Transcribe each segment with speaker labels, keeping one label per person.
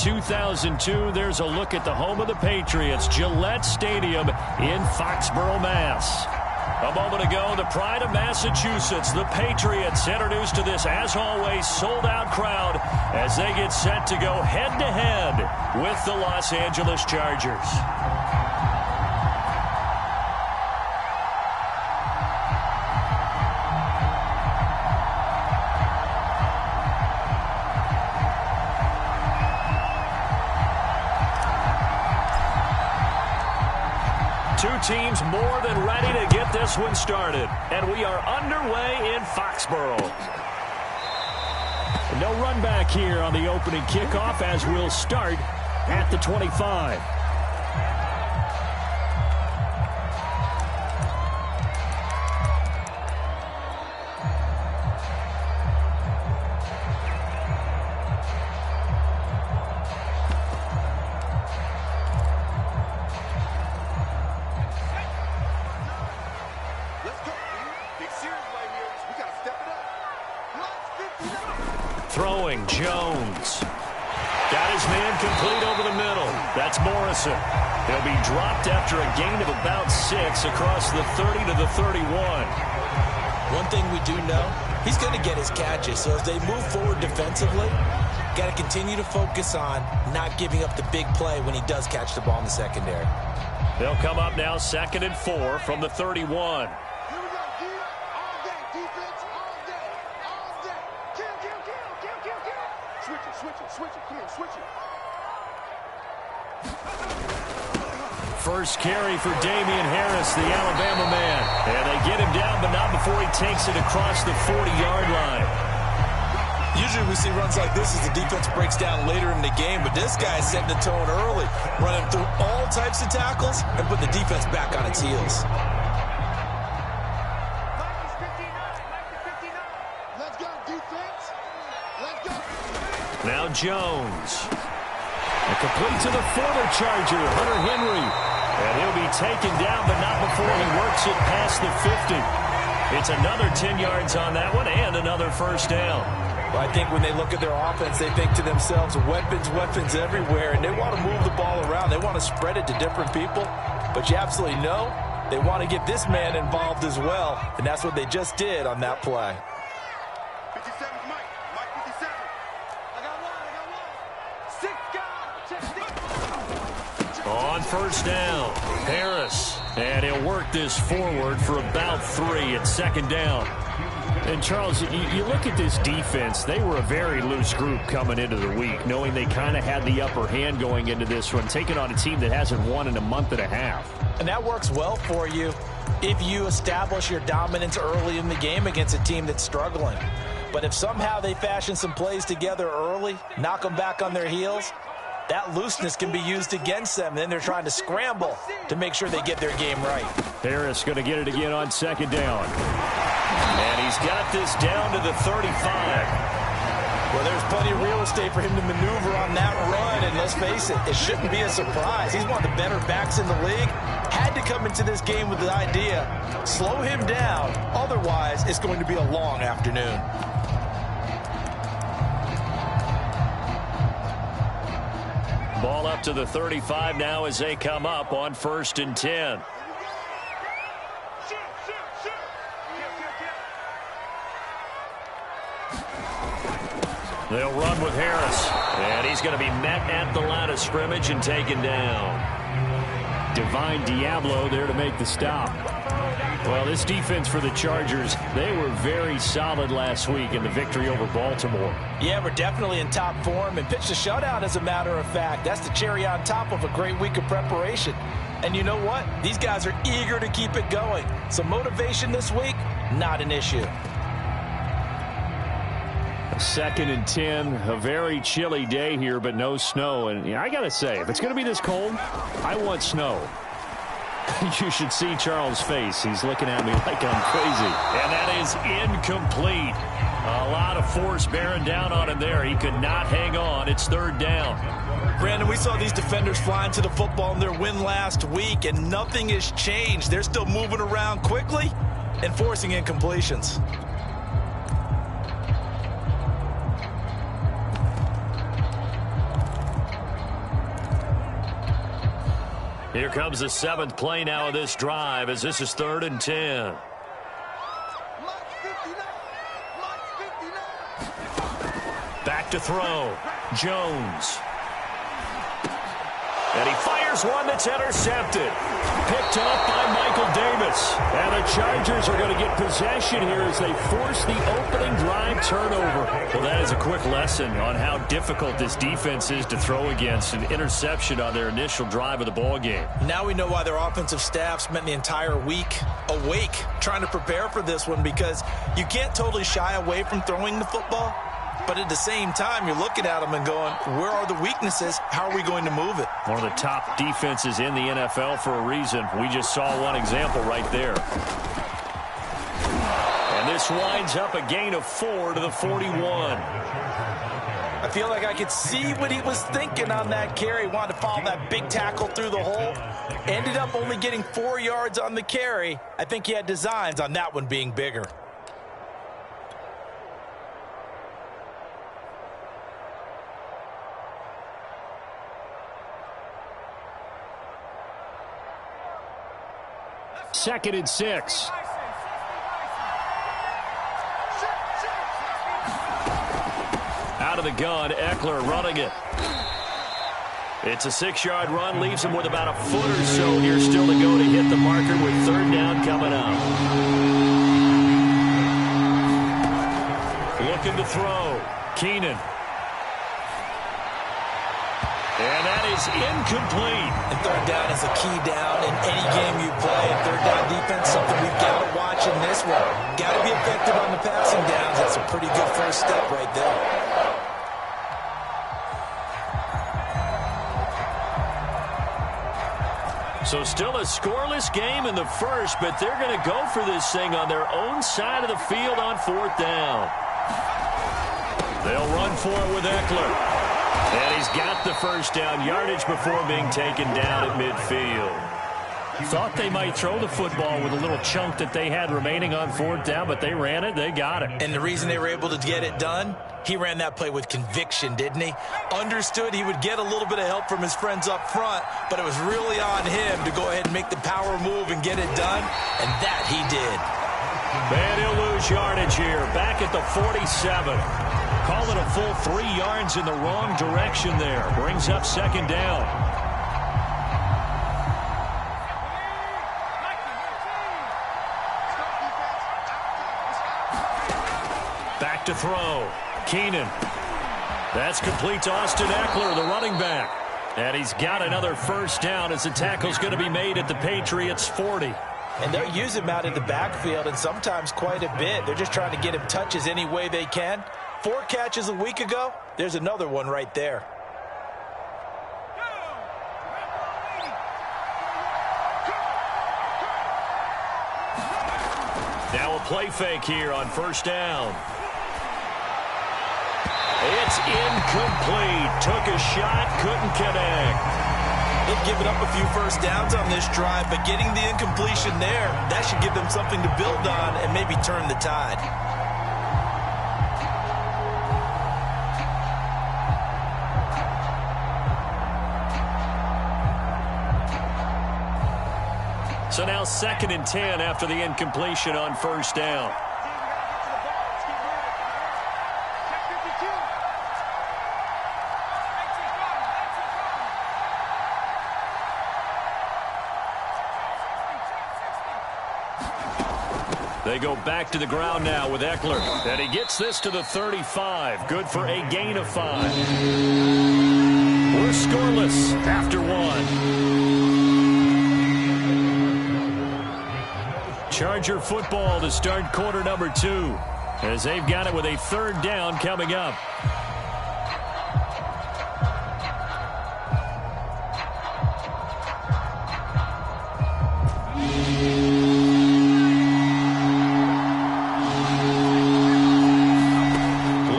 Speaker 1: 2002, there's a look at the home of the Patriots, Gillette Stadium in Foxborough, Mass. A moment ago, the pride of Massachusetts, the Patriots, introduced to this, as always, sold-out crowd as they get set to go head-to-head with the Los Angeles Chargers. Two teams more than ready to get this one started. And we are underway in Foxborough. No run back here on the opening kickoff as we'll start at the 25. Throwing, Jones. Got his man complete over the middle. That's Morrison. He'll be dropped after a gain of about 6 across the 30 to the 31.
Speaker 2: One thing we do know, he's going to get his catches. So as they move forward defensively, got to continue to focus on not giving up the big play when he does catch the ball in the secondary.
Speaker 1: They'll come up now 2nd and 4 from the 31. First carry for Damian Harris, the Alabama man. And they get him down, but not before he takes it across the 40-yard line.
Speaker 2: Usually we see runs like this as the defense breaks down later in the game, but this guy's setting the tone early, running through all types of tackles and put the defense back on its heels.
Speaker 3: Let's go, defense. Let's go.
Speaker 1: Now Jones. And complete to the former Charger, Hunter Henry. And he'll be taken down, but not before he works it past the 50. It's another 10 yards on that one and another first down.
Speaker 2: Well, I think when they look at their offense, they think to themselves, weapons, weapons everywhere, and they want to move the ball around. They want to spread it to different people, but you absolutely know they want to get this man involved as well, and that's what they just did on that play.
Speaker 3: 57's Mike. Mike 57. I got one. 6 guys.
Speaker 1: On first down, Harris. And he'll work this forward for about 3 at 2nd down. And, Charles, you look at this defense, they were a very loose group coming into the week, knowing they kind of had the upper hand going into this one, taking on a team that hasn't won in a month and a half.
Speaker 2: And that works well for you if you establish your dominance early in the game against a team that's struggling. But if somehow they fashion some plays together early, knock them back on their heels, that looseness can be used against them. Then they're trying to scramble to make sure they get their game right.
Speaker 1: Harris going to get it again on 2nd down. And he's got this down to the 35.
Speaker 2: Well, there's plenty of real estate for him to maneuver on that run. And let's face it, it shouldn't be a surprise. He's one of the better backs in the league. Had to come into this game with the idea, slow him down. Otherwise, it's going to be a long afternoon.
Speaker 1: Ball up to the 35 now as they come up on 1st and 10. They'll run with Harris. And he's going to be met at the line of scrimmage and taken down. Divine Diablo there to make the stop. Well, this defense for the Chargers, they were very solid last week in the victory over Baltimore.
Speaker 2: Yeah, we're definitely in top form and pitched a shutout, as a matter of fact. That's the cherry on top of a great week of preparation. And you know what? These guys are eager to keep it going. So motivation this week, not an issue.
Speaker 1: 2nd and 10, a very chilly day here, but no snow. And I got to say, if it's going to be this cold, I want snow. You should see Charles' face. He's looking at me like I'm crazy. And that is incomplete. A lot of force bearing down on him there. He could not hang on. It's 3rd down.
Speaker 2: Brandon, we saw these defenders flying to the football in their win last week, and nothing has changed. They're still moving around quickly and forcing incompletions.
Speaker 1: Here comes the 7th play now of this drive as this is 3rd and 10. Back to throw. Jones. And he fires one that's intercepted. Picked up by Michael Davis. And the Chargers are going to get possession here as they force the opening drive turnover. Well, that is a quick lesson on how difficult this defense is to throw against. An interception on their initial drive of the ball game.
Speaker 2: Now we know why their offensive staff spent the entire week awake trying to prepare for this one, because you can't totally shy away from throwing the football. But at the same time, you're looking at them and going, where are the weaknesses? How are we going to move it?
Speaker 1: One of the top defenses in the NFL for a reason. We just saw one example right there. And this winds up a gain of 4 to the 41.
Speaker 2: I feel like I could see what he was thinking on that carry. Wanted to follow that big tackle through the hole. Ended up only getting 4 yards on the carry. I think he had designs on that one being bigger.
Speaker 1: Second and 6. Out of the gun, Eckler running it. It's a 6-yard run, leaves him with about a foot or so here still to go to hit the marker with 3rd down coming up. Looking to throw. Keenan. And that is incomplete.
Speaker 2: And 3rd down is a key down in any game you play. And 3rd down defense, something we've got to watch in this one. Got to be effective on the passing downs. That's a pretty good first step right there.
Speaker 1: So still a scoreless game in the first, but they're going to go for this thing on their own side of the field on 4th down. They'll run for it with Eckler. And he's got the first down yardage before being taken down at midfield. Thought they might throw the football with a little chunk that they had remaining on 4th down, but they ran it. They got it.
Speaker 2: And the reason they were able to get it done, he ran that play with conviction, didn't he? Understood he would get a little bit of help from his friends up front, but it was really on him to go ahead and make the power move and get it done, and that he did.
Speaker 1: And he'll lose yardage here, back at the 47. Call it a full 3 yards in the wrong direction there. Brings up 2nd down. Back to throw. Keenan. That's complete to Austin Eckler, the running back. And he's got another first down as the tackle's going to be made at the Patriots' 40.
Speaker 2: And they'll use him out in the backfield, and sometimes quite a bit. They're just trying to get him touches any way they can. 4 catches a week ago. There's another one right there.
Speaker 1: Now a play fake here on 1st down. It's incomplete. Took a shot, couldn't connect.
Speaker 2: They've given up a few first downs on this drive, but getting the incompletion there, that should give them something to build on and maybe turn the tide.
Speaker 1: So now 2nd and 10 after the incompletion on 1st down. They go back to the ground now with Eckler. And he gets this to the 35. Good for a gain of 5. We're scoreless after 1. Charger football to start quarter number 2 as they've got it with a 3rd down coming up.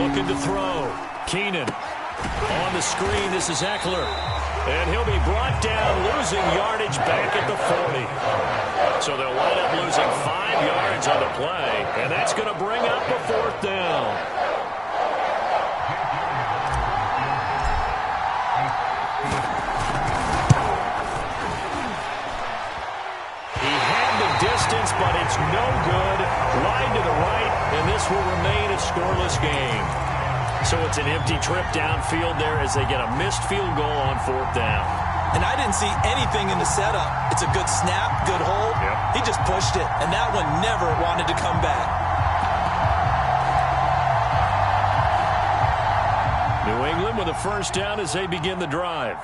Speaker 1: Looking to throw. Keenan on the screen. This is Eckler. And he'll be brought down, losing yardage back at the 40. So they'll wind up losing 5 yards on the play, and that's going to bring up a 4th down. distance, but it's no good. Wide to the right, and this will remain a scoreless game. So it's an empty trip downfield there as they get a missed field goal on 4th down.
Speaker 2: And I didn't see anything in the setup. It's a good snap, good hold.
Speaker 1: Yep.
Speaker 2: He just pushed it, and that one never wanted to come back.
Speaker 1: New England with a first down as they begin the drive.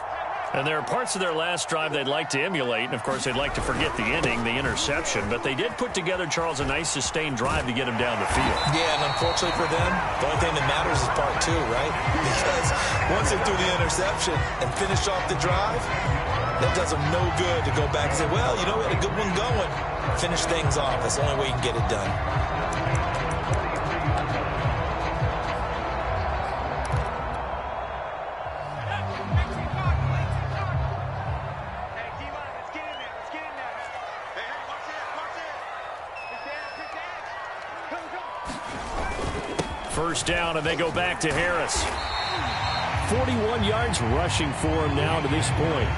Speaker 1: And there are parts of their last drive they'd like to emulate. And, of course, they'd like to forget the ending, the interception. But they did put together, Charles, a nice sustained drive to get him down the field.
Speaker 2: Yeah, and unfortunately for them, the only thing that matters is part 2, right? Because once they threw the interception and finished off the drive, that does them no good to go back and say, well, you know, we had a good one going. Finish things off. That's the only way you can get it done.
Speaker 1: First down, and they go back to Harris. 41 yards rushing for him now to this point.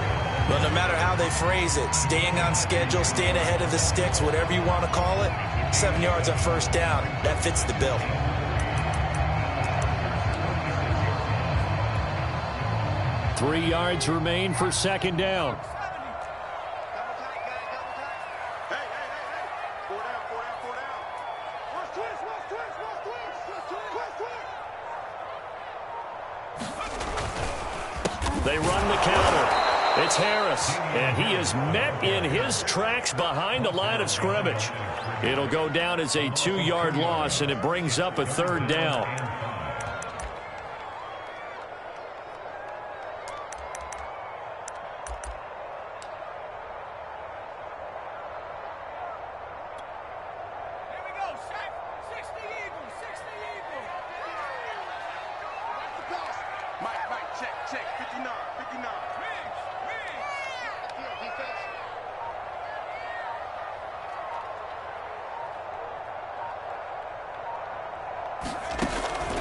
Speaker 2: Well, no matter how they phrase it, staying on schedule, staying ahead of the sticks, whatever you want to call it, 7 yards on first down, that fits the bill.
Speaker 1: Three yards remain for second down. They run the counter. It's Harris, and he is met in his tracks behind the line of scrimmage. It'll go down as a 2-yard loss, and it brings up a third down.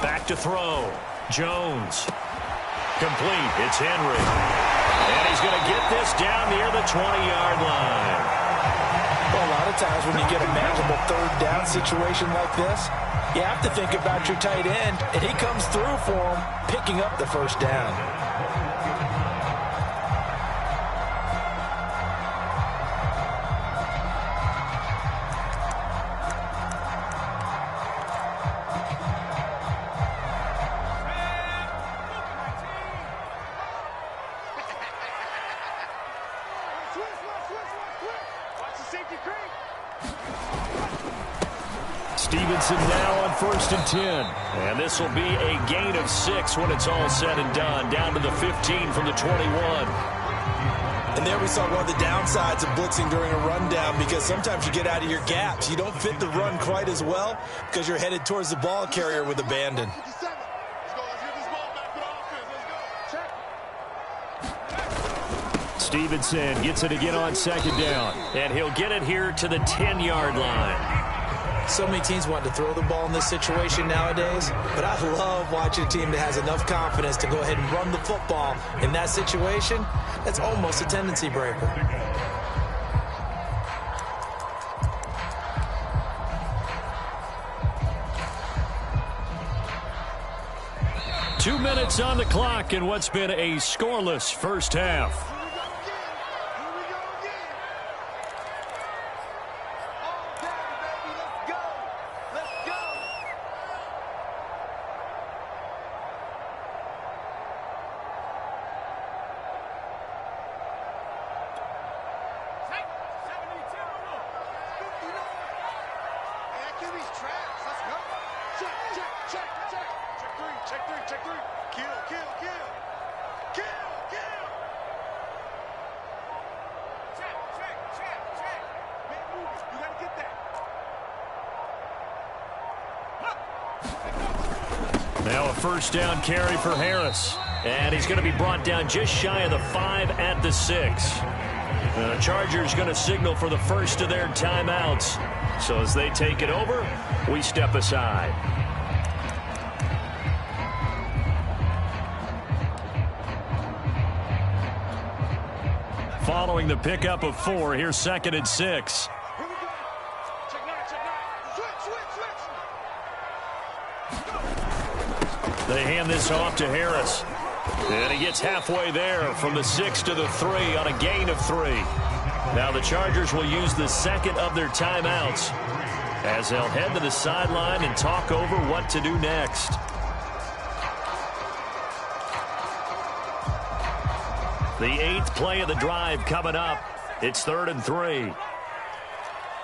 Speaker 1: Back to throw. Jones. Complete. It's Henry. And he's going to get this down near the 20-yard line.
Speaker 2: Well, a lot of times when you get a manageable third down situation like this, you have to think about your tight end, and he comes through for him, picking up the first down.
Speaker 1: Stevenson now on 1st and 10. And this will be a gain of 6 when it's all said and done. Down to the 15 from the 21.
Speaker 2: And there we saw one of the downsides of blitzing during a rundown, because sometimes you get out of your gaps. You don't fit the run quite as well because you're headed towards the ball carrier with abandon.
Speaker 1: Stevenson gets it again on second down. And he'll get it here to the 10-yard line.
Speaker 2: So many teams want to throw the ball in this situation nowadays, but I love watching a team that has enough confidence to go ahead and run the football in that situation. That's almost a tendency breaker.
Speaker 1: Two minutes on the clock in what's been a scoreless first half. Now a first down carry for Harris. And he's going to be brought down just shy of the 5 at the 6. The Chargers going to signal for the first of their timeouts. So as they take it over, we step aside. Following the pickup of 4, here's 2nd and 6. They hand this off to Harris. And he gets halfway there from the 6 to the 3 on a gain of 3. Now the Chargers will use the second of their timeouts as they'll head to the sideline and talk over what to do next. The 8th play of the drive coming up. It's 3rd and 3.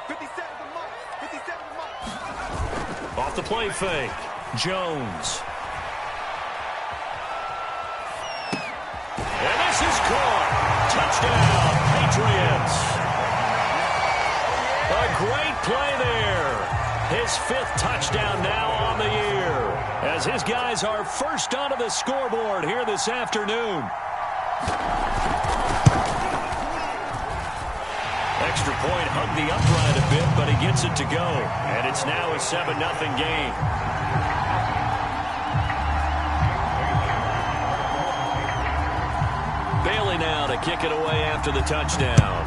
Speaker 3: 57 mark. 57 mark.
Speaker 1: Off the play fake. Jones. And this is caught. Touchdown, Patriots. A great play there. His 5th touchdown now on the year as his guys are first onto the scoreboard here this afternoon. Extra point hugged the upright a bit, but he gets it to go. And it's now a 7-0 game. Bailey now to kick it away after the touchdown.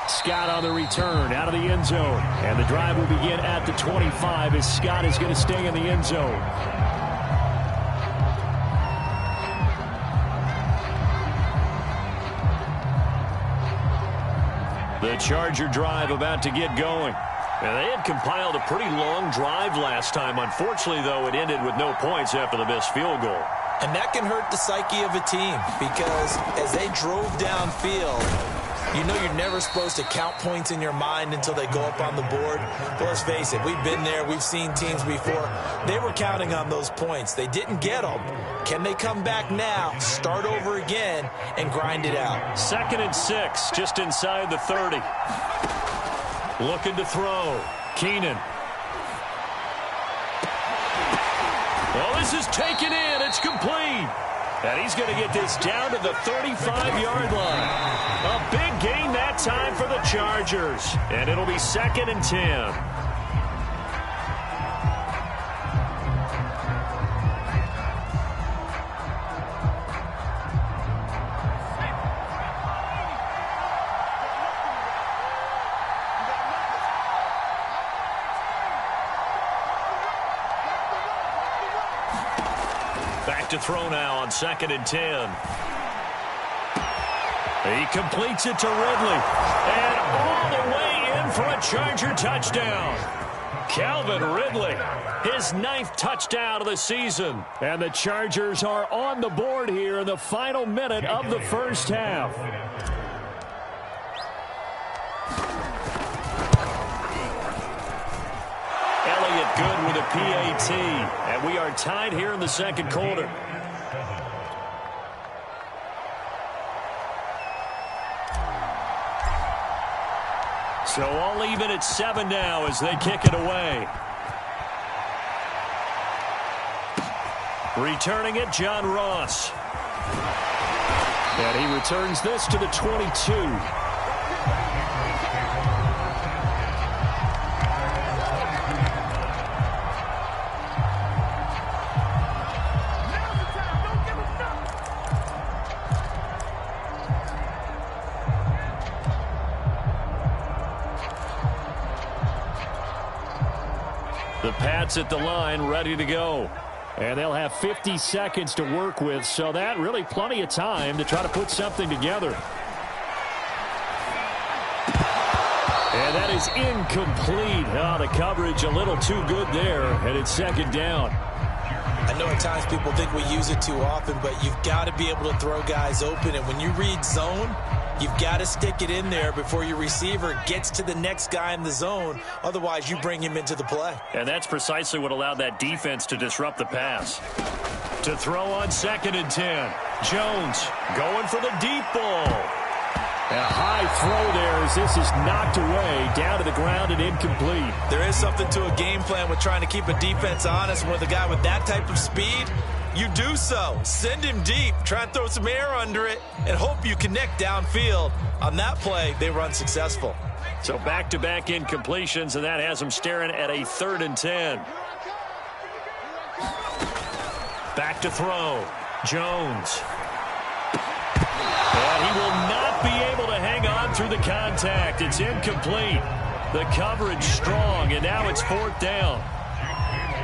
Speaker 1: Scott on the return out of the end zone. And the drive will begin at the 25 as Scott is going to stay in the end zone. The Charger drive about to get going. And they had compiled a pretty long drive last time. Unfortunately, though, it ended with no points after the missed field goal.
Speaker 2: And that can hurt the psyche of a team because as they drove downfield, you know you're never supposed to count points in your mind until they go up on the board. But let's face it, we've been there. We've seen teams before. They were counting on those points. They didn't get them. Can they come back now, start over again, and grind it out?
Speaker 1: 2nd and 6, just inside the 30. Looking to throw. Keenan. Well, this is taken in. It's complete. And he's going to get this down to the 35-yard line. A big gain that time for the Chargers. And it'll be 2nd and 10. Back to throw now on 2nd and 10. He completes it to Ridley. And all the way in for a Charger touchdown. Calvin Ridley, his 9th touchdown of the season. And the Chargers are on the board here in the final minute of the first half. Elliott good with a PAT. And we are tied here in the second quarter. So all even at 7 now as they kick it away. Returning it, John Ross. And he returns this to the 22. The Pats at the line, ready to go. And they'll have 50 seconds to work with, so that really plenty of time to try to put something together. And that is incomplete. Oh, the coverage a little too good there, and it's 2nd down.
Speaker 2: I know at times people think we use it too often, but you've got to be able to throw guys open. And when you read zone, you've got to stick it in there before your receiver gets to the next guy in the zone. Otherwise, you bring him into the play.
Speaker 1: And that's precisely what allowed that defense to disrupt the pass. To throw on 2nd and 10. Jones going for the deep ball. And a high throw there as this is knocked away, down to the ground and incomplete.
Speaker 2: There is something to a game plan with trying to keep a defense honest. With a guy with that type of speed, you do so. Send him deep, try and throw some air under it, and hope you connect downfield. On that play, they were unsuccessful.
Speaker 1: So back-to-back incompletions, and that has them staring at a 3rd and 10. Back to throw. Jones. And he will not be able to hang on through the contact. It's incomplete. The coverage strong, and now it's 4th down.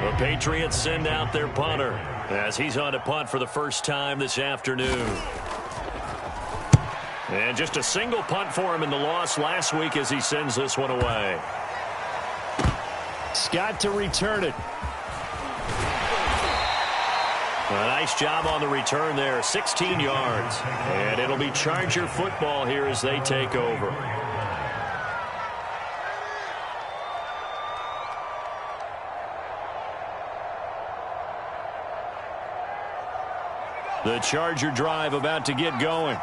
Speaker 1: The Patriots send out their punter as he's on to punt for the first time this afternoon. And just a single punt for him in the loss last week as he sends this one away. Scott to return it. A nice job on the return there, 16 yards. And it'll be Charger football here as they take over. The Charger drive about to get going.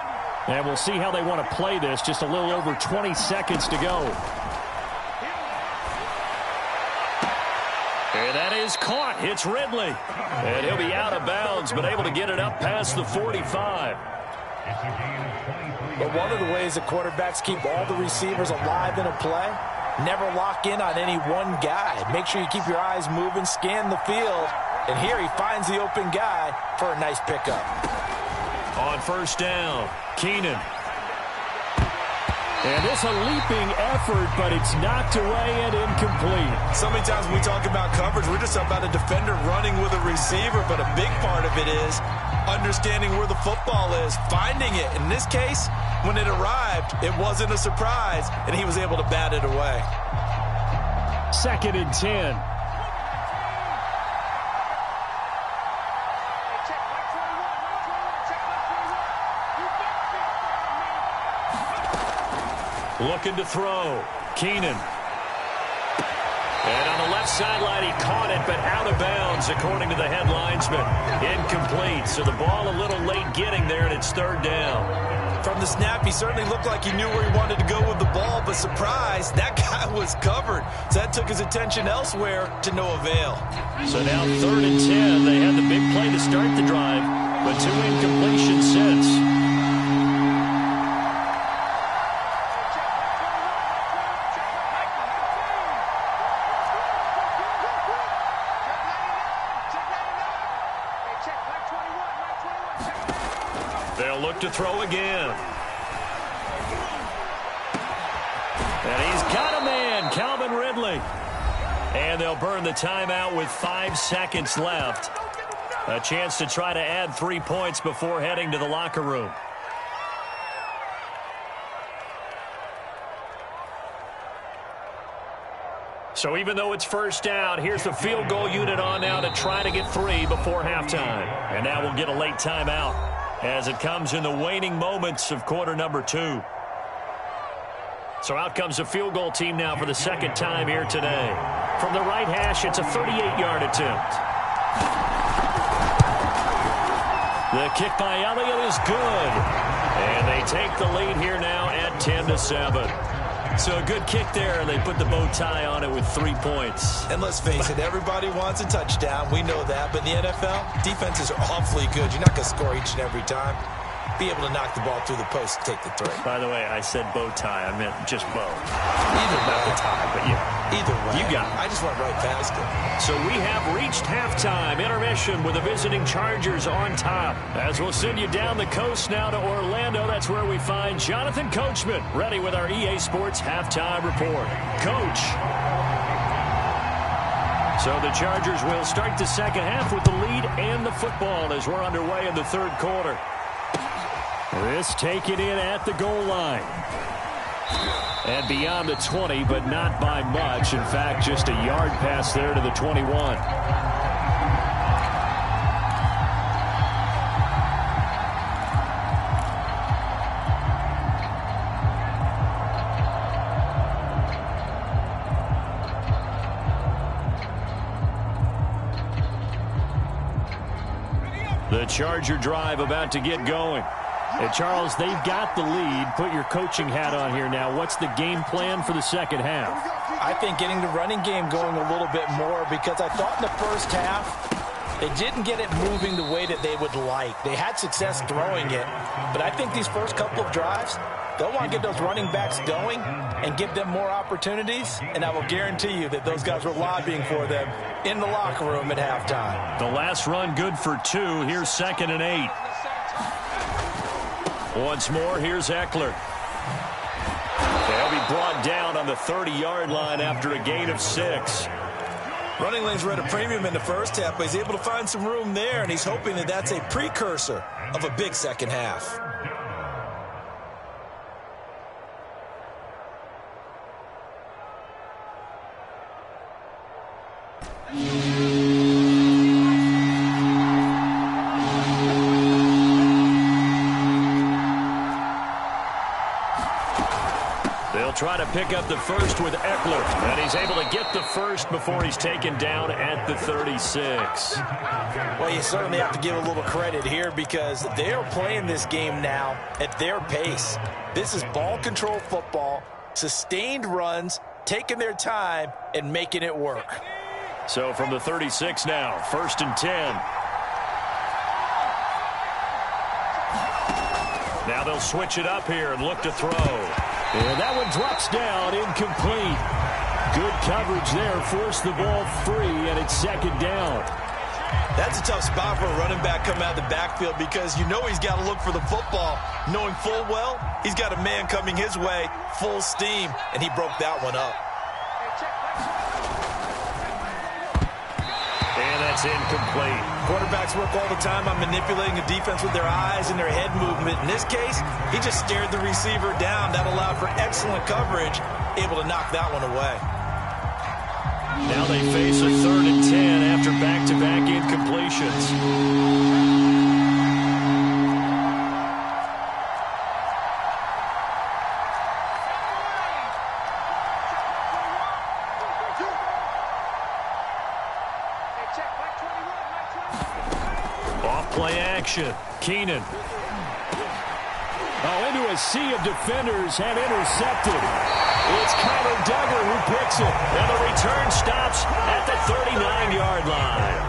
Speaker 1: And we'll see how they want to play this. Just a little over 20 seconds to go. And that is caught. It's Ridley. And he'll be out of bounds, but able to get it up past the 45.
Speaker 2: But one of the ways that quarterbacks keep all the receivers alive in a play, never lock in on any one guy. Make sure you keep your eyes moving, scan the field. And here he finds the open guy for a nice pickup.
Speaker 1: On 1st down, Keenan. And it's a leaping effort, but it's knocked away and incomplete.
Speaker 2: So many times when we talk about coverage, we're just about a defender running with a receiver, but a big part of it is understanding where the football is, finding it. In this case, when it arrived, it wasn't a surprise, and he was able to bat it away.
Speaker 1: 2nd and 10. Looking to throw. Keenan. And on the left sideline, he caught it, but out of bounds, according to the head linesman. Incomplete, so the ball a little late getting there, and it's 3rd down.
Speaker 2: From the snap, he certainly looked like he knew where he wanted to go with the ball, but surprise, that guy was covered. So that took his attention elsewhere to no avail.
Speaker 1: So now 3rd and 10. They had the big play to start the drive, but 2 incompletions since. They'll look to throw again. And he's got a man, Calvin Ridley. And they'll burn the timeout with 5 seconds left. A chance to try to add 3 points before heading to the locker room. So even though it's 1st down, here's the field goal unit on now to try to get 3 before halftime. And now we'll get a late timeout as it comes in the waning moments of quarter number 2. So out comes the field goal team now for the 2nd time here today. From the right hash, it's a 38-yard attempt. The kick by Elliott is good. And they take the lead here now at 10-7. So a good kick there, and they put the bow tie on it with 3 points.
Speaker 2: And let's face it, everybody wants a touchdown. We know that. But in the NFL, defenses are awfully good. You're not going to score each and every time. Be able to knock the ball through the post and take the 3.
Speaker 1: By the way, I said bow tie. I meant just bow.
Speaker 2: Either
Speaker 1: Not
Speaker 2: way.
Speaker 1: the tie, but yeah.
Speaker 2: Either way.
Speaker 1: You got it.
Speaker 2: I just went right past it.
Speaker 1: So we have reached halftime intermission with the visiting Chargers on top. As we'll send you down the coast now to Orlando, that's where we find Jonathan Coachman ready with our EA Sports halftime report. Coach. So the Chargers will start the second half with the lead and the football as we're underway in the 3rd quarter. This taken in at the goal line. And beyond the 20, but not by much. In fact, just a yard pass there to the 21. The Charger drive about to get going. And Charles, they've got the lead. Put your coaching hat on here now. What's the game plan for the second half?
Speaker 2: I think getting the running game going a little bit more, because I thought in the first half they didn't get it moving the way that they would like. They had success throwing it, but I think these first couple of drives, they'll want to get those running backs going and give them more opportunities, and I will guarantee you that those guys were lobbying for them in the locker room at halftime.
Speaker 1: The last run good for 2. Here's 2nd and 8. Once more, here's Eckler. They'll be brought down on the 30-yard line after a gain of 6.
Speaker 2: Running lanes were at a premium in the first half, but he's able to find some room there, and he's hoping that that's a precursor of a big second half.
Speaker 1: They'll try to pick up the first with Eckler, and he's able to get the first before he's taken down at the 36.
Speaker 2: Well, you certainly have to give a little credit here because they are playing this game now at their pace. This is ball control football, sustained runs, taking their time, and making it work.
Speaker 1: So from the 36 now, 1st and 10. Now they'll switch it up here and look to throw. And that one drops down, incomplete. Good coverage there, forced the ball free, and it's 2nd down.
Speaker 2: That's a tough spot for a running back coming out of the backfield because you know he's got to look for the football, knowing full well he's got a man coming his way, full steam, and he broke that one up.
Speaker 1: And that's incomplete.
Speaker 2: Quarterbacks work all the time on manipulating a defense with their eyes and their head movement. In this case, he just stared the receiver down. That allowed for excellent coverage, able to knock that one away.
Speaker 1: Now they face a 3rd and 10 after back-to-back incompletions. Off-play action. Keenan.
Speaker 4: Oh, into a sea of defenders and intercepted. It's Kyler Duggar who picks it.
Speaker 1: And the return stops at the 39-yard line.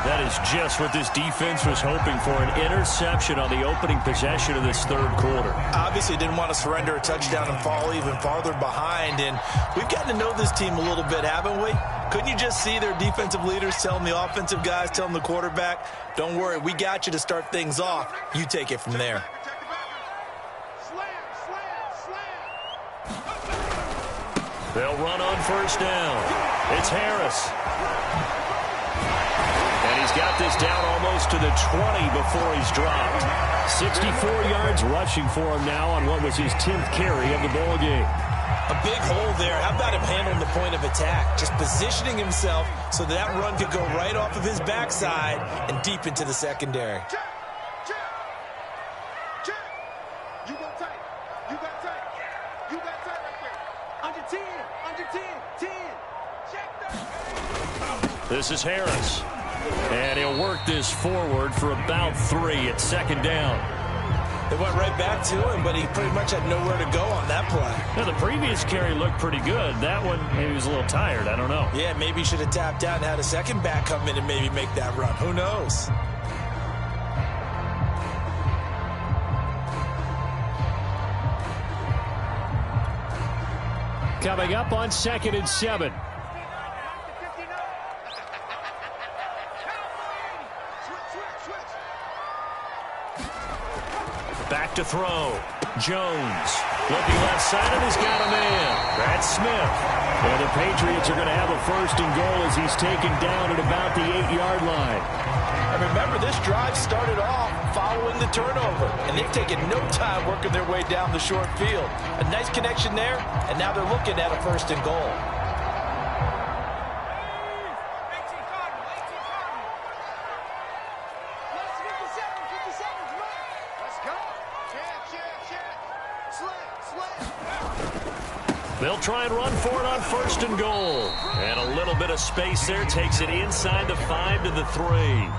Speaker 1: That is just what this defense was hoping for, an interception on the opening possession of this 3rd quarter.
Speaker 2: Obviously didn't want to surrender a touchdown and fall even farther behind, and we've gotten to know this team a little bit, haven't we? Couldn't you just see their defensive leaders telling the offensive guys, telling the quarterback, don't worry, we got you to start things off. You take it from there.
Speaker 1: They'll run on 1st down. It's Harris. And he's got this down almost to the 20 before he's dropped. 64 yards rushing for him now on what was his 10th carry of the ball game.
Speaker 2: A big hole there. How about him handling the point of attack? Just positioning himself so that run could go right off of his backside and deep into the secondary.
Speaker 3: You go tight. You got tight. You got tight right there. Under 10. Under 10. 10. Check that.
Speaker 1: This is Harris. And he'll work this forward for about 3 at 2nd down.
Speaker 2: They went right back to him, but he pretty much had nowhere to go on that play.
Speaker 1: Now, the previous carry looked pretty good. That one, maybe he was a little tired. I don't know.
Speaker 2: Yeah, maybe he should have tapped out and had a second back come in and maybe make that run. Who knows?
Speaker 4: Coming up on 2nd and 7.
Speaker 1: Back to throw. Jones looking left side, and he's got a man. That's Smith. And the Patriots are going to have a 1st and goal as he's taken down at about the 8-yard line.
Speaker 2: And remember, this drive started off following the turnover, and they've taken no time working their way down the short field. A nice connection there, and now they're looking at a 1st and goal.
Speaker 1: They'll try and run for it on 1st and goal. And a little bit of space there takes it inside the 5 to the 3.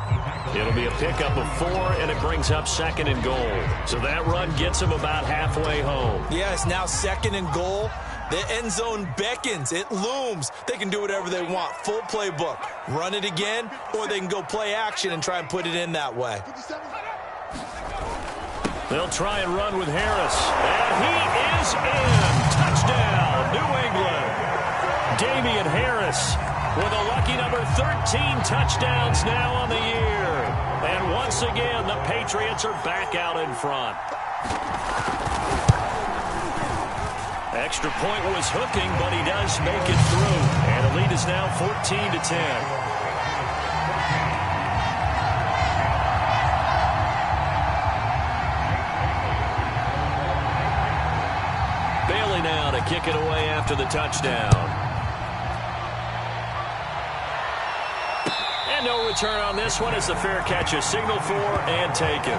Speaker 1: It'll be a pickup of 4, and it brings up 2nd and goal. So that run gets them about halfway home.
Speaker 2: Yeah, it's now 2nd and goal. The end zone beckons. It looms. They can do whatever they want. Full playbook. Run it again, or they can go play action and try and put it in that way.
Speaker 1: They'll try and run with Harris. And he is in. Touchdown, New England. Damian Harris with a lucky number 13 touchdowns now on the year. And once again, the Patriots are back out in front.
Speaker 4: Extra point was hooking, but he does make it through. And the lead is now 14-10. Now to kick it away after the touchdown. And no return on this one as the fair catch is signaled for and taken.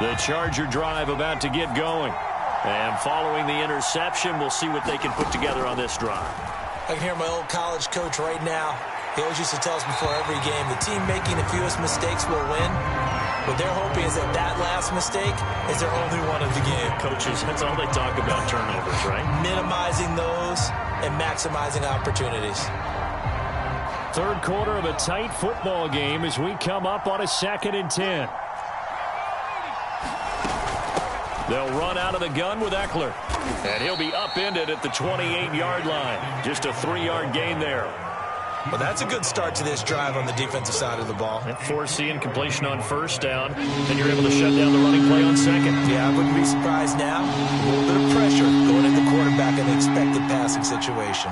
Speaker 4: The Charger drive about to get going. And following the interception, we'll see what they can put together on this drive.
Speaker 2: I can hear my old college coach right now. He always used to tell us before every game, the team making the fewest mistakes will win. What they're hoping is that that last mistake is their only one of the game.
Speaker 4: Coaches, that's all they talk about, turnovers, right?
Speaker 2: Minimizing those and maximizing opportunities.
Speaker 1: Third quarter of a tight football game as we come up on a 2nd and 10. They'll run out of the gun with Eckler. And he'll be upended at the 28-yard line. Just a 3-yard gain there.
Speaker 2: Well, that's a good start to this drive on the defensive side of the ball.
Speaker 4: Forcing completion on first down, and you're able to shut down the running play on second.
Speaker 2: Yeah, I wouldn't be surprised now. A little bit of pressure going into the quarterback in the expected passing situation.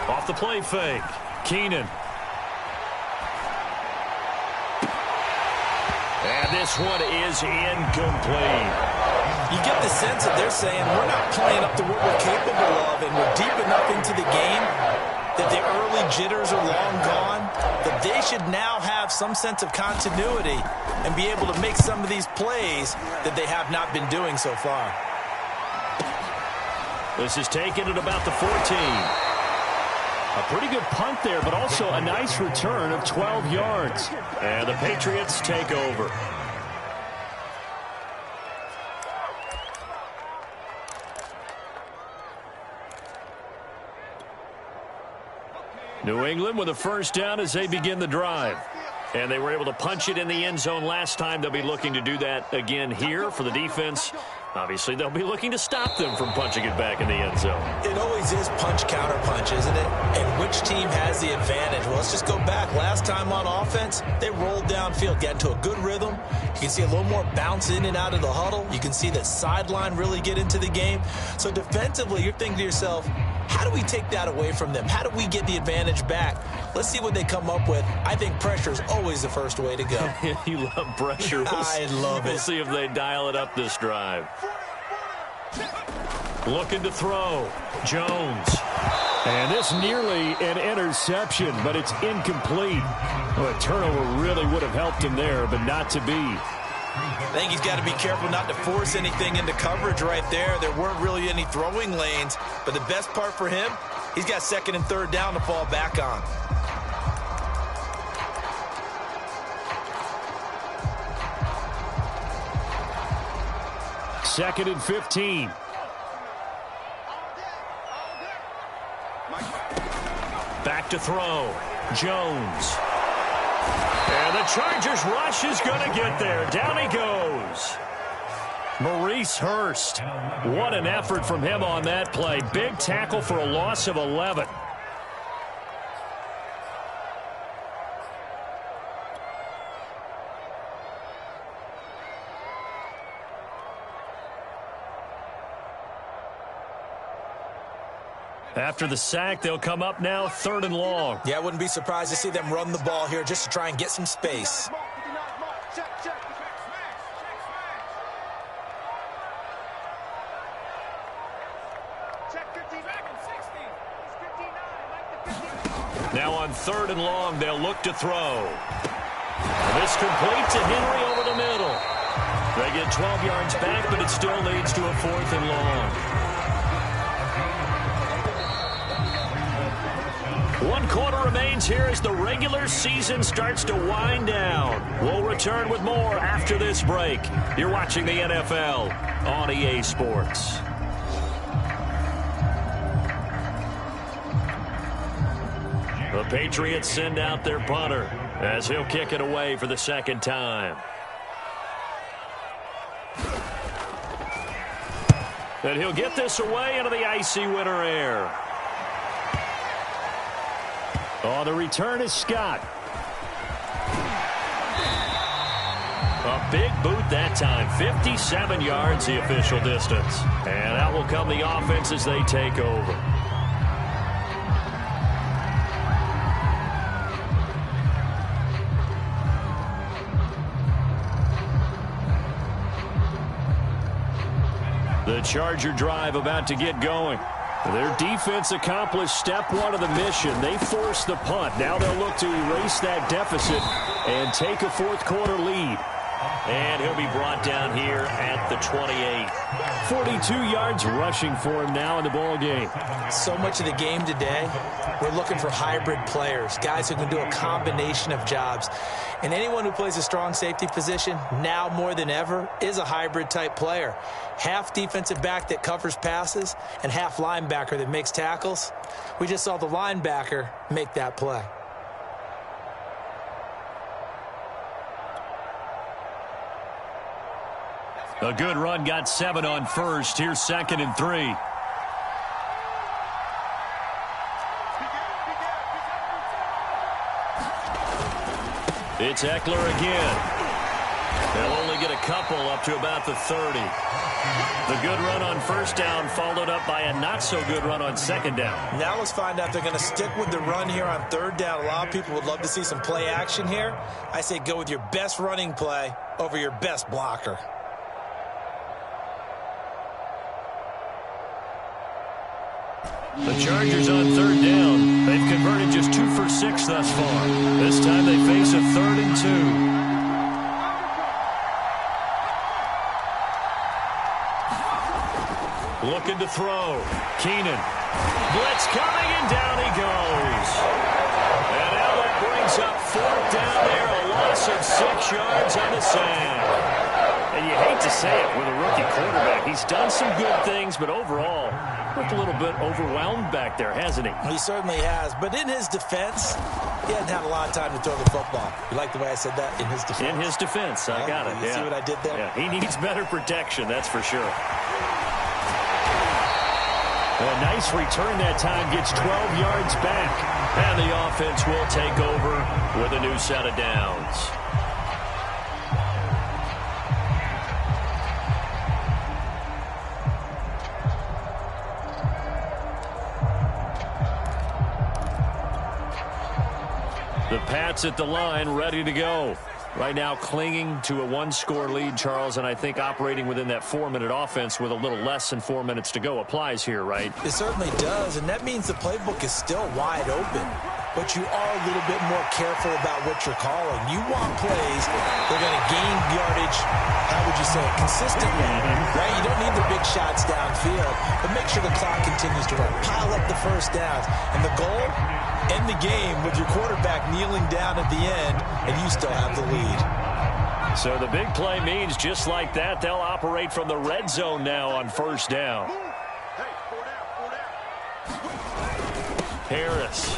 Speaker 4: Off the play fake. Keenan. And this one is incomplete.
Speaker 2: You get the sense that they're saying we're not playing up to what we're capable of, and we're deep enough into the game that the early jitters are long gone, that they should now have some sense of continuity and be able to make some of these plays that they have not been doing so far.
Speaker 4: This is taken at about the 14.
Speaker 1: A pretty good punt there, but also a nice return of 12 yards.
Speaker 4: And the Patriots take over. New England with a first down as they begin the drive. And they were able to punch it in the end zone last time. They'll be looking to do that again here for the defense. Obviously, they'll be looking to stop them from punching it back in the end zone.
Speaker 2: It always is punch-counter-punch, isn't it? And which team has the advantage? Well, let's just go back. Last time on offense, they rolled downfield, got into a good rhythm. You can see a little more bounce in and out of the huddle. You can see that sideline really get into the game. So defensively, you're thinking to yourself, how do we take that away from them? How do we get the advantage back? Let's see what they come up with. I think pressure is always the first way to go.
Speaker 4: You love pressure.
Speaker 2: I love it.
Speaker 4: We'll see if they dial it up this drive. Looking to throw. Jones.
Speaker 1: And this nearly an interception, but it's incomplete. Well, a turnover really would have helped him there, but not to be.
Speaker 2: I think he's got to be careful not to force anything into coverage right there. There weren't really any throwing lanes, but the best part for him, he's got 2nd and 3rd down to fall back on.
Speaker 1: Second and 15.
Speaker 4: Back to throw. Jones. And the Chargers rush is going to get there. Down he goes. Maurice Hurst. What an effort from him on that play. Big tackle for a loss of 11. After the sack, they'll come up now 3rd and long.
Speaker 2: Yeah, I wouldn't be surprised to see them run the ball here just to try and get some space.
Speaker 4: Now on 3rd and long, they'll look to throw. This complete to Henry over the middle. They get 12 yards back, but it still leads to a 4th and long. 1 quarter remains here as the regular season starts to wind down. We'll return with more after this break. You're watching the NFL on EA Sports. The Patriots send out their punter as he'll kick it away for the 2nd time. And he'll get this away into the icy winter air.
Speaker 1: Oh, the return is Scott.
Speaker 4: A big boot that time. 57 yards the official distance. And out will come the offense as they take over.
Speaker 1: The Charger drive about to get going. Their defense accomplished step one of the mission. They forced the punt. Now they'll look to erase that deficit and take a fourth-quarter lead.
Speaker 4: And he'll be brought down here at the 28.
Speaker 1: 42 yards rushing for him now in the ball game.
Speaker 2: So much of the game today, we're looking for hybrid players, guys who can do a combination of jobs. And anyone who plays a strong safety position, now more than ever, is a hybrid-type player. Half defensive back that covers passes and half linebacker that makes tackles. We just saw the linebacker make that play.
Speaker 4: A good run, got 7 on first. Here's 2nd and 3. It's Eckler again. They'll only get a couple up to about the 30. The good run on first down followed up by a not-so-good run on second down.
Speaker 2: Now let's find out if they're going to stick with the run here on third down. A lot of people would love to see some play action here. I say go with your best running play over your best blocker.
Speaker 4: The Chargers on third down. They've converted just 2 for 6 thus far. This time they face a 3rd and 2. Looking to throw. Keenan. Blitz coming, and down he goes. And now that brings up 4th down there. A loss of 6 yards on the sand.
Speaker 1: And you hate to say it with a rookie quarterback. He's done some good things, but overall, looked a little bit overwhelmed back there, hasn't he?
Speaker 2: He certainly has. But in his defense, he hasn't had a lot of time to throw the football. You like the way I said that? In his defense.
Speaker 1: In his defense. I got it.
Speaker 2: You see what I did there?
Speaker 1: Yeah, he needs better protection, that's for sure. A nice return that time. Gets 12 yards back.
Speaker 4: And the offense will take over with a new set of downs.
Speaker 1: The Pats at the line, ready to go. Right now clinging to a 1-score lead, Charles, and I think operating within that 4-minute offense with a little less than 4 minutes to go applies here, right?
Speaker 2: It certainly does, and that means the playbook is still wide open. But you are a little bit more careful about what you're calling. You want plays that are going to gain yardage, how would you say it, consistently, right? You don't need the big shots downfield, but make sure the clock continues to run. Pile up the first downs. And the goal, end the game with your quarterback kneeling down at the end, and you still have the lead.
Speaker 1: So the big play means just like that, they'll operate from the red zone now on first down. Harris.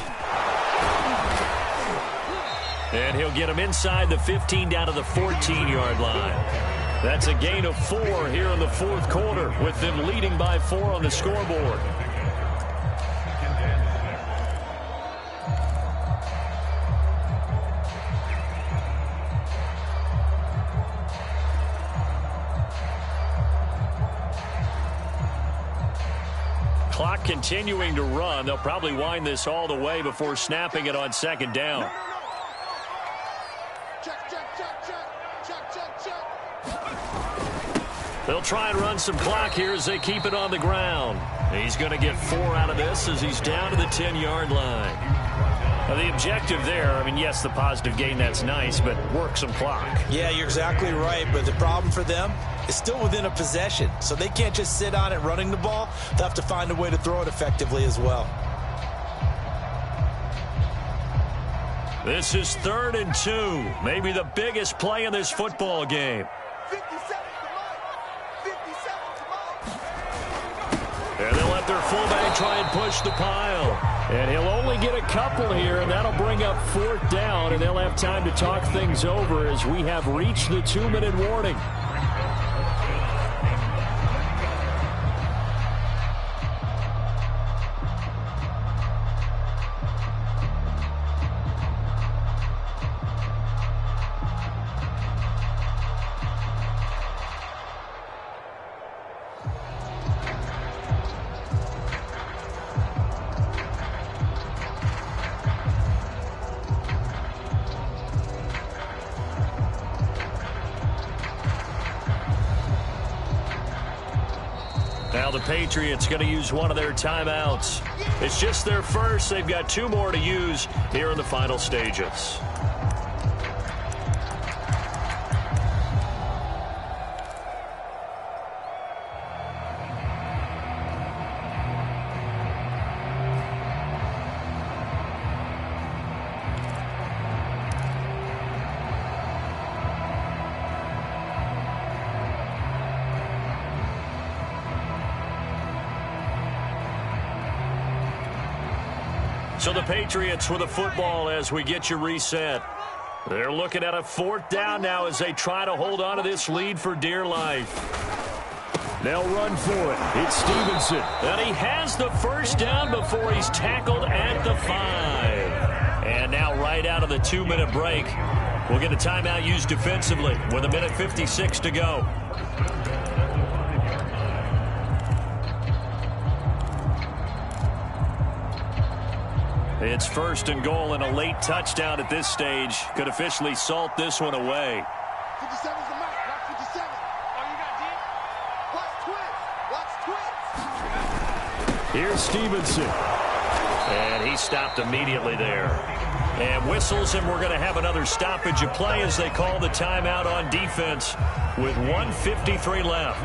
Speaker 1: And he'll get him inside the 15 down to the 14-yard line. That's a gain of 4 here in the fourth quarter, with them leading by 4 on the scoreboard. Clock continuing to run. They'll probably wind this all the way before snapping it on second down. They'll try and run some clock here as they keep it on the ground. He's going to get 4 out of this as he's down to the 10-yard line. Now, the objective there, I mean, yes, the positive gain, that's nice, but work some clock.
Speaker 2: Yeah, you're exactly right, but the problem for them is still within a possession, so they can't just sit on it running the ball. They'll have to find a way to throw it effectively as well.
Speaker 4: This is 3rd and 2, maybe the biggest play in this football game. And they'll let their fullback try and push the pile.
Speaker 1: And he'll only get a couple here, and that'll bring up 4th down, and they'll have time to talk things over as we have reached the 2-minute warning.
Speaker 4: Now the Patriots going to use one of their timeouts. It's just their first. They've got 2 more to use here in the final stages. So the Patriots with the football as we get you reset. They're looking at a 4th down now as they try to hold on to this lead for dear life.
Speaker 1: They'll run for it. It's Stevenson.
Speaker 4: And he has the first down before he's tackled at the 5. And now right out of the 2-minute break, we'll get a timeout used defensively with 1:56 to go. It's 1st and goal, and a late touchdown at this stage could officially salt this one away.
Speaker 3: 57's the mark. Watch 57. Oh, you got deep? Watch twins. Watch twins.
Speaker 1: Here's Stevenson.
Speaker 4: And he stopped immediately there. And whistles, and we're going to have another stoppage of play as they call the timeout on defense with 1:53 left.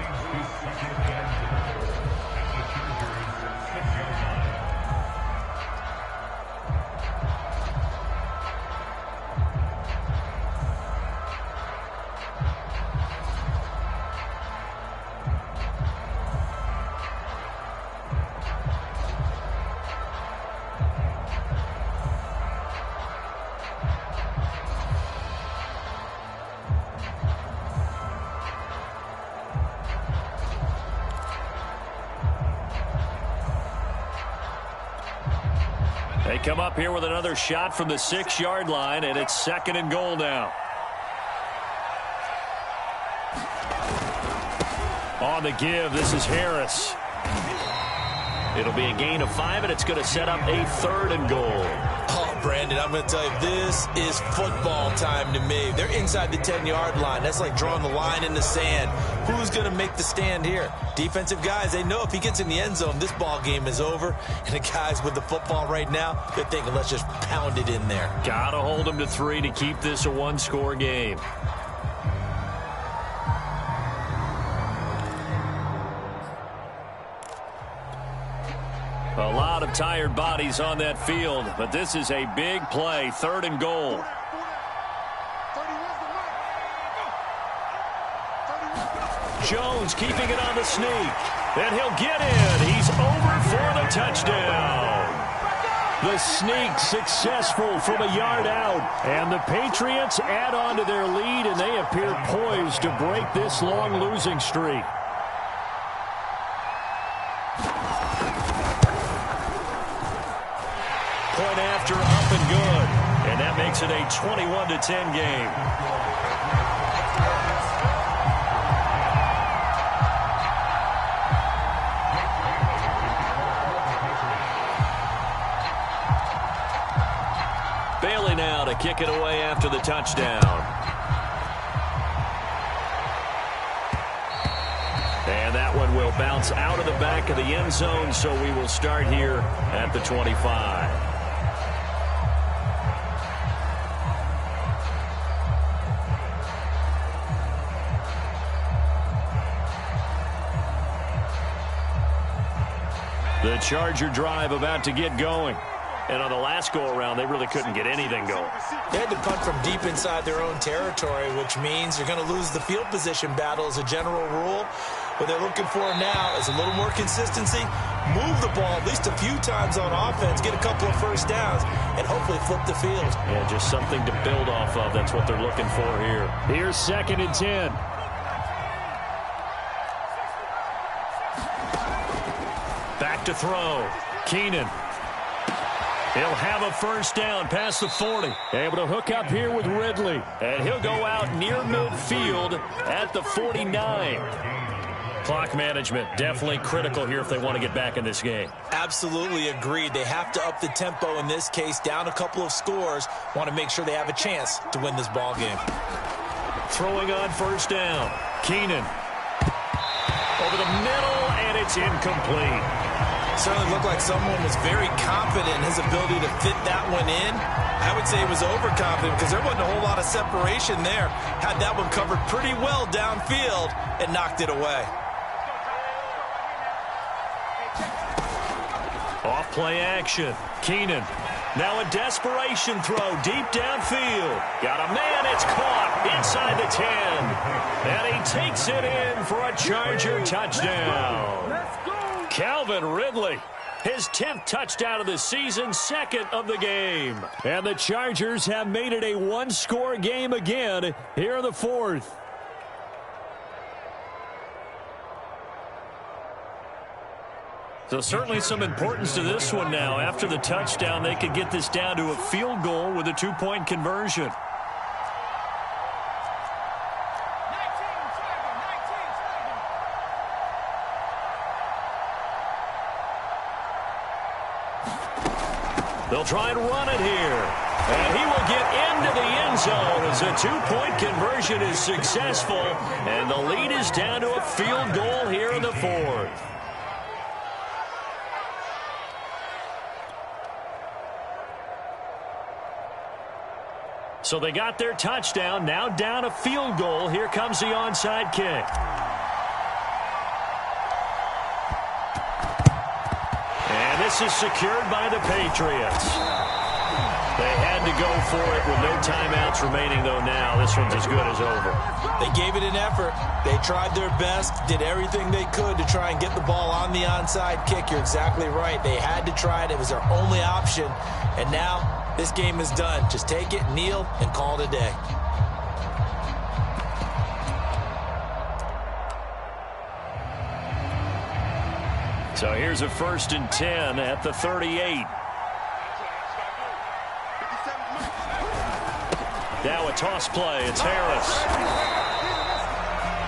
Speaker 4: They come up here with another shot from the 6-yard line, and it's 2nd and goal now. On the give, this is Harris. It'll be a gain of 5, and it's going to set up a 3rd and goal.
Speaker 2: Oh, Brandon, I'm going to tell you, this is football time to me. They're inside the 10-yard line. That's like drawing the line in the sand. Who's going to make the stand here? Defensive guys, they know if he gets in the end zone, this ball game is over. And the guys with the football right now, they're thinking, let's just pound it in there.
Speaker 4: Got to hold them to 3 to keep this a 1-score game. A lot of tired bodies on that field, but this is a big play, 3rd and goal. Jones keeping it on the sneak, and he'll get in. He's over for the touchdown.
Speaker 1: The sneak successful from a yard out, and the Patriots add on to their lead, and they appear poised to break this long losing streak.
Speaker 4: Point after, up and good. And that makes it a 21-10 game. Bailey now to kick it away after the touchdown. And that one will bounce out of the back of the end zone, so we will start here at the 25. The Charger drive about to get going. And on the last go-around, they really couldn't get anything going.
Speaker 2: They had to punt from deep inside their own territory, which means you're going to lose the field position battle as a general rule. What they're looking for now is a little more consistency, move the ball at least a few times on offense, get a couple of first downs, and hopefully flip the field.
Speaker 4: Yeah, just something to build off of. That's what they're looking for here.
Speaker 1: Here's 2nd and 10.
Speaker 4: Back to throw. Keenan. He'll have a first down past the 40.
Speaker 1: Able to hook up here with Ridley.
Speaker 4: And he'll go out near midfield at the 49. Clock management definitely critical here if they want to get back in this game.
Speaker 2: Absolutely agreed. They have to up the tempo in this case, down a couple of scores. Want to make sure they have a chance to win this ball game.
Speaker 4: Throwing on first down. Keenan. Over the middle, and It's incomplete.
Speaker 2: Certainly looked like someone was very confident in his ability to fit that one in. I would say he was overconfident because there wasn't a whole lot of separation there. Had that one covered pretty well downfield and knocked it away.
Speaker 4: Off play action. Keenan. Now a desperation throw deep downfield. Got a man. It's caught inside the 10. And he takes it in for a Charger touchdown. Calvin Ridley. His 10th touchdown of the season, 2nd of the game.
Speaker 1: And the Chargers have made it a one-score game again here in the 4th.
Speaker 4: So certainly some importance to this one now. After the touchdown, they could get this down to a field goal with a 2-point conversion. They'll try and run it here. And he will get into the end zone as a 2-point conversion is successful. And the lead is down to a field goal here in the 4th. So they got their touchdown, now down a field goal. Here comes the onside kick. And this is secured by the Patriots. They had to go for it with no timeouts remaining, though now. This one's as good as over.
Speaker 2: They gave it an effort. They tried their best, did everything they could to try and get the ball on the onside kick. You're exactly right. They had to try it. It was their only option. And now this game is done. Just take it, kneel, and call it a day.
Speaker 4: So here's a 1st and 10 at the 38. Now a toss play. It's Harris.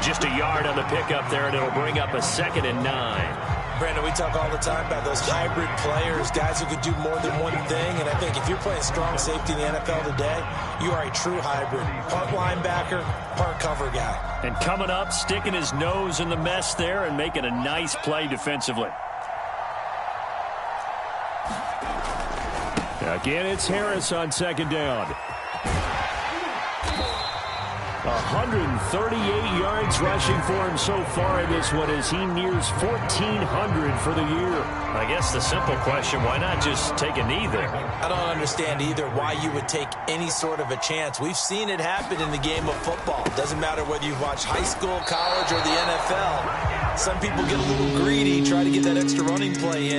Speaker 4: Just a yard on the pickup there, and it'll bring up a 2nd and 9.
Speaker 2: Brandon, we talk all the time about those hybrid players, guys who could do more than one thing. And I think if you're playing strong safety in the NFL today, you are a true hybrid. Part linebacker, part cover guy.
Speaker 4: And coming up, sticking his nose in the mess there and making a nice play defensively.
Speaker 1: Again, it's Harris on 2nd down. 138 yards rushing for him so far in this one as he nears 1,400 for the year.
Speaker 4: I guess the simple question, why not just take a knee there?
Speaker 2: I don't understand either why you would take any sort of a chance. We've seen it happen in the game of football. Doesn't matter whether you've watched high school, college, or the NFL. Some people get a little greedy, try to get that extra running play in.